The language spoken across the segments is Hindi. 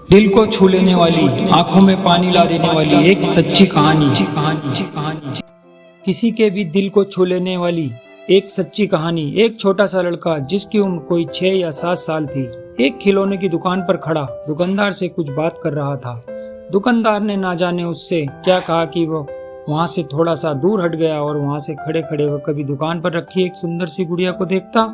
दिल को छू लेने वाली, आंखों में पानी ला देने वाली एक सच्ची कहानी। किसी के भी दिल को छू लेने वाली एक सच्ची कहानी। एक छोटा सा लड़का जिसकी उम्र कोई 6 या 7 साल थी, एक खिलौने की दुकान पर खड़ा दुकानदार से कुछ बात कर रहा था। दुकानदार ने ना जाने उससे क्या कहा कि वो वहां से थोड़ा सा दूर हट गया और वहां से खड़े खड़े वो कभी दुकान पर रखी एक सुंदर सी गुड़िया को देखता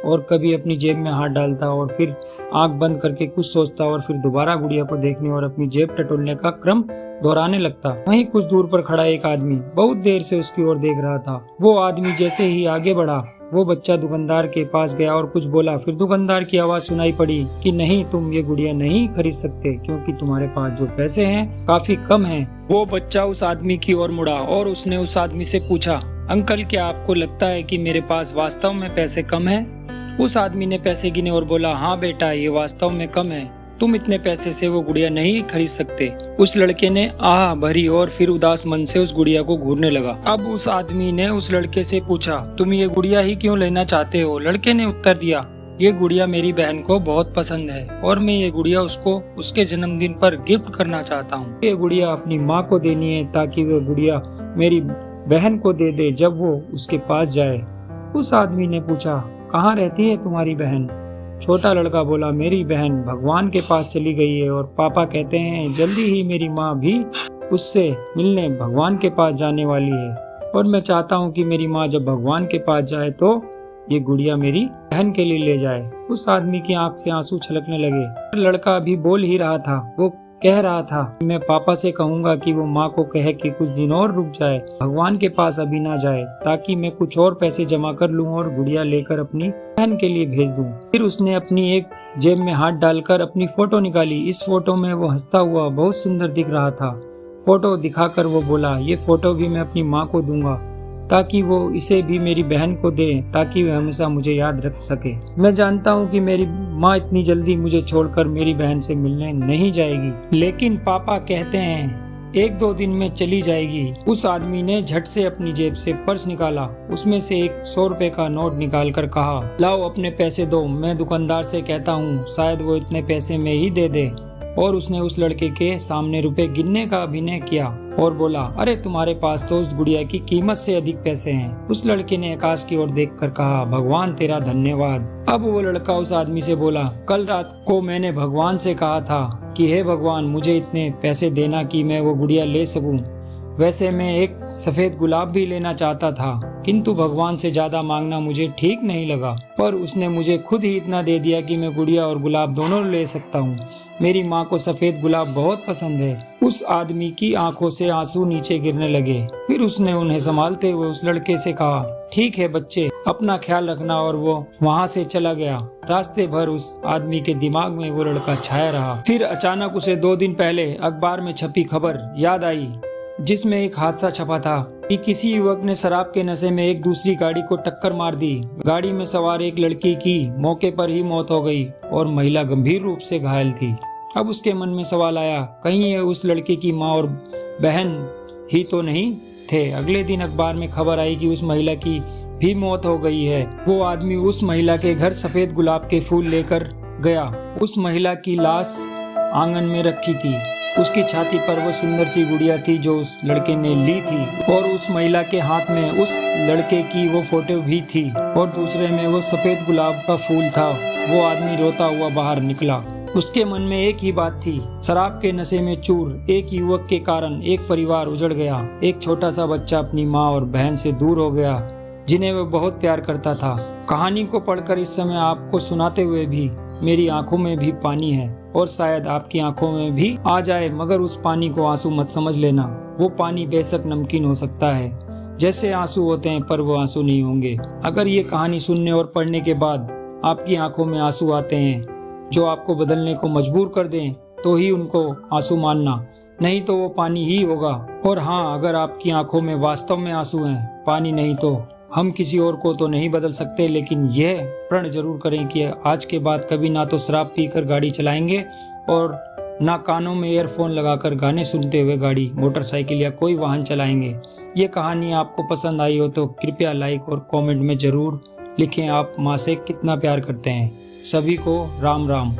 और कभी अपनी जेब में हाथ डालता और फिर आंख बंद करके कुछ सोचता और फिर दोबारा गुड़िया को देखने और अपनी जेब टटोलने का क्रम दोहराने लगता। वहीं कुछ दूर पर खड़ा एक आदमी बहुत देर से उसकी ओर देख रहा था। वो आदमी जैसे ही आगे बढ़ा, वो बच्चा दुकानदार के पास गया और कुछ बोला। फिर दुकानदार की आवाज सुनाई पड़ी कि नहीं, तुम ये गुड़िया नहीं खरीद सकते क्योंकि तुम्हारे पास जो पैसे हैं काफी कम हैं। वो बच्चा उस आदमी की ओर मुड़ा और उसने उस आदमी से पूछा, अंकल क्या आपको लगता है कि मेरे पास वास्तव में पैसे कम हैं? उस आदमी ने पैसे गिने और बोला, हाँ बेटा, ये वास्तव में कम है। तुम इतने पैसे से वो गुड़िया नहीं खरीद सकते। उस लड़के ने आह भरी और फिर उदास मन से उस गुड़िया को घूरने लगा। अब उस आदमी ने उस लड़के से पूछा, तुम ये गुड़िया ही क्यों लेना चाहते हो? लड़के ने उत्तर दिया, ये गुड़िया मेरी बहन को बहुत पसंद है और मैं ये गुड़िया उसको उसके जन्मदिन पर गिफ्ट करना चाहता हूँ। ये गुड़िया अपनी माँ को देनी है ताकि वो गुड़िया मेरी बहन को दे दे जब वो उसके पास जाए। उस आदमी ने पूछा, कहाँ रहती है तुम्हारी बहन? छोटा लड़का बोला, मेरी बहन भगवान के पास चली गई है और पापा कहते हैं जल्दी ही मेरी माँ भी उससे मिलने भगवान के पास जाने वाली है और मैं चाहता हूँ कि मेरी माँ जब भगवान के पास जाए तो ये गुड़िया मेरी बहन के लिए ले जाए। उस आदमी की आंख से आंसू छलकने लगे। लड़का अभी बोल ही रहा था, वो कह रहा था, मैं पापा से कहूंगा कि वो माँ को कहे कि कुछ दिन और रुक जाए, भगवान के पास अभी ना जाए, ताकि मैं कुछ और पैसे जमा कर लूं और गुड़िया लेकर अपनी बहन के लिए भेज दूं। फिर उसने अपनी एक जेब में हाथ डालकर अपनी फोटो निकाली। इस फोटो में वो हंसता हुआ बहुत सुंदर दिख रहा था। फोटो दिखाकर वो बोला, ये फोटो भी मैं अपनी माँ को दूंगा ताकि वो इसे भी मेरी बहन को दे ताकि वह हमेशा मुझे याद रख सके। मैं जानता हूँ कि मेरी माँ इतनी जल्दी मुझे छोड़कर मेरी बहन से मिलने नहीं जाएगी, लेकिन पापा कहते हैं 1-2 दिन में चली जाएगी। उस आदमी ने झट से अपनी जेब से पर्स निकाला, उसमें से एक 100 रुपए का नोट निकाल कर कहा, लाओ अपने पैसे दो, मैं दुकानदार से कहता हूँ शायद वो इतने पैसे में ही दे दे। और उसने उस लड़के के सामने रुपए गिनने का अभिनय किया और बोला, अरे तुम्हारे पास तो उस गुड़िया की कीमत से अधिक पैसे हैं। उस लड़के ने आकाश की ओर देखकर कहा, भगवान तेरा धन्यवाद। अब वो लड़का उस आदमी से बोला, कल रात को मैंने भगवान से कहा था कि हे भगवान, मुझे इतने पैसे देना कि मैं वो गुड़िया ले सकूं। वैसे मैं एक सफेद गुलाब भी लेना चाहता था, किंतु भगवान से ज्यादा मांगना मुझे ठीक नहीं लगा, पर उसने मुझे खुद ही इतना दे दिया कि मैं गुड़िया और गुलाब दोनों ले सकता हूँ। मेरी माँ को सफेद गुलाब बहुत पसंद है। उस आदमी की आंखों से आंसू नीचे गिरने लगे। फिर उसने उन्हें संभालते हुए उस लड़के से कहा, ठीक है बच्चे, अपना ख्याल रखना, और वो वहाँ से चला गया। रास्ते भर उस आदमी के दिमाग में वो लड़का छाया रहा। फिर अचानक उसे 2 दिन पहले अखबार में छपी खबर याद आई, जिसमें एक हादसा छपा था कि किसी युवक ने शराब के नशे में एक दूसरी गाड़ी को टक्कर मार दी। गाड़ी में सवार एक लड़की की मौके पर ही मौत हो गई और महिला गंभीर रूप से घायल थी। अब उसके मन में सवाल आया, कहीं ये उस लड़के की माँ और बहन ही तो नहीं थे? अगले दिन अखबार में खबर आई कि उस महिला की भी मौत हो गई है। वो आदमी उस महिला के घर सफेद गुलाब के फूल लेकर गया। उस महिला की लाश आंगन में रखी थी। उसकी छाती पर वो सुंदर सी गुड़िया थी जो उस लड़के ने ली थी, और उस महिला के हाथ में उस लड़के की वो फोटो भी थी और दूसरे में वो सफेद गुलाब का फूल था। वो आदमी रोता हुआ बाहर निकला। उसके मन में एक ही बात थी, शराब के नशे में चूर एक युवक के कारण एक परिवार उजड़ गया। एक छोटा सा बच्चा अपनी माँ और बहन से दूर हो गया जिन्हें वह बहुत प्यार करता था। कहानी को पढ़कर इस समय आपको सुनाते हुए भी मेरी आंखों में भी पानी है और शायद आपकी आंखों में भी आ जाए, मगर उस पानी को आंसू मत समझ लेना। वो पानी बेशक नमकीन हो सकता है जैसे आंसू होते हैं, पर वो आंसू नहीं होंगे। अगर ये कहानी सुनने और पढ़ने के बाद आपकी आंखों में आंसू आते हैं जो आपको बदलने को मजबूर कर दें, तो ही उनको आंसू मानना, नहीं तो वो पानी ही होगा। और हाँ, अगर आपकी आंखों में वास्तव में आंसू हैं, पानी नहीं, तो हम किसी और को तो नहीं बदल सकते, लेकिन यह प्रण जरूर करें कि आज के बाद कभी ना तो शराब पीकर गाड़ी चलाएंगे और ना कानों में ईयरफोन लगाकर गाने सुनते हुए गाड़ी, मोटरसाइकिल या कोई वाहन चलाएंगे। ये कहानी आपको पसंद आई हो तो कृपया लाइक और कमेंट में जरूर लिखें आप माँ से कितना प्यार करते हैं। सभी को राम राम।